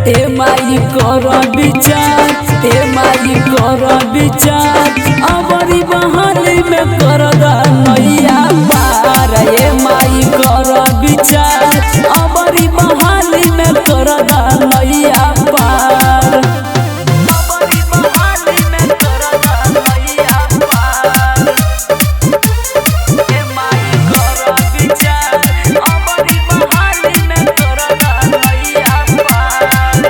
ए माई कर विचार, ए माई कर विचार, अबरी बहाली में कर दा नैया पार। ए माई कर विचार, अबरी बहाली में कर दा नैया पार। अबरी बहाली में कर दा नैया पार। ए माई कर विचार, अबरी बहाली में कर दा नैया पार।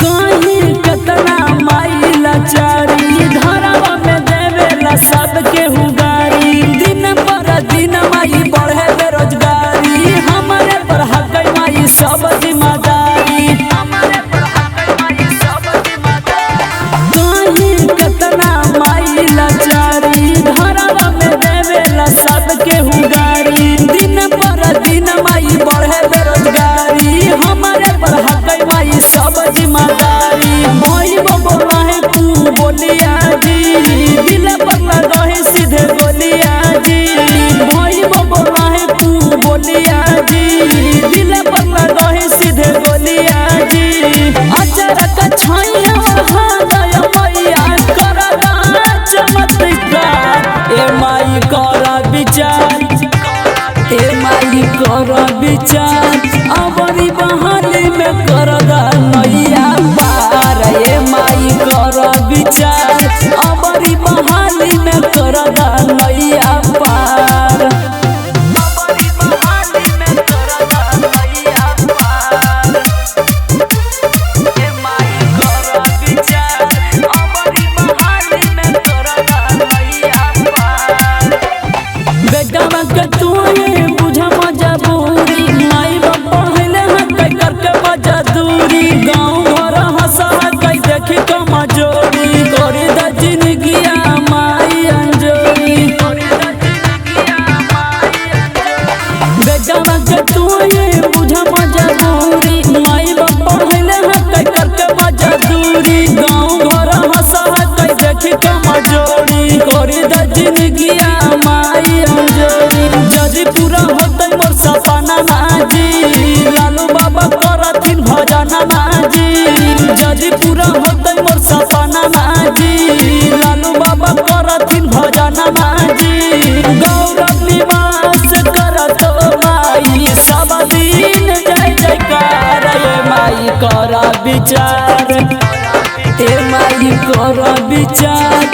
कहीं कतना माई लाचारी, धरवा में देवेला सबके हुगारी। दिन पर दिन माई बढ़े बेरोजगारी, हमारे पर हक माई सब जिम्मेदारी। कहीं कतना माई लाचारी, धरवा में देवेला सबके हुगारी। दिन पर दिन माई बढ़े बेरोजगारी, हमारे पर हक माई सब जिम्मेदारी। भाई बाबा रहे तू बोलिया जी, दिल पर रहे सीधे बोलिया जी। भाई बाबा रहे तू बोलिया जी, दिल पर रहे सीधे बोलिया जी। अचारक छाया हादय मैया करदा चमत्कार। ए माई कर विचार, ए माई कर विचार, अबरी बहाली में कर दा नैया पार। ए माई कर विचार, अबरी बहाली में कर दा नैया पार। अबरी बहाली में कर दा नैया पार। ए माई कर विचार, अबरी बहाली में कर दा नैया पार। बेटवा के तू बुझ मजबूरी, माई बाप पढ़ले हकै करके मजदूरी। गाँव घर हंसा हकै देखी कमजोरी, करी द जिंदगिया माई अंजोरी। बेटवा के तू बुझ मजबूरी, माई बाप पढ़ले हकै करके मजदूरी। गाँव घर हंसा हकै देखी कमजोरी, करी द जिंदगिया माई अंजोरी। जदी पूरा होतै मोर सपना माजी, लालू बाबा करथिन भजन माजी। जदी पूरा होतै मोर सपना माजी, लालू बाबा करथिन भजन माजी। गौरव निवास करतो माई सब दिन जय जयकार। ए माई कर विचार, ए माई कर विचार।